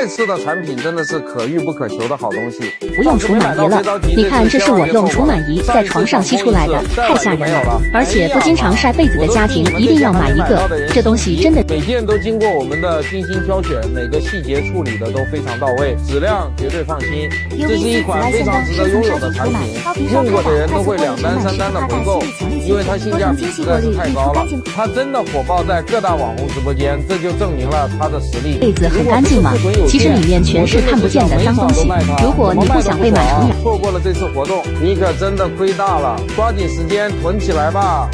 这次的产品真的是可遇不可求的好东西。不用除螨仪了，你看这是我用除螨仪在床上吸出来的，太吓人了。而且不经常晒被子的家庭一定要买一个，这东西真的每件都经过我们的精心挑选，每个细节处理的都非常到位，质量绝对放心。这是一款非常值得拥有的产品，用过的人都会2单3单的回购，因为它性价比实在是太高了。它真的火爆在各大网红直播间，这就证明了它的实力。被子很干净吗？其实里面全是看不见的脏东西。如果你不想被螨虫咬，错过了这次活动，你可真的亏大了。抓紧时间囤起来吧。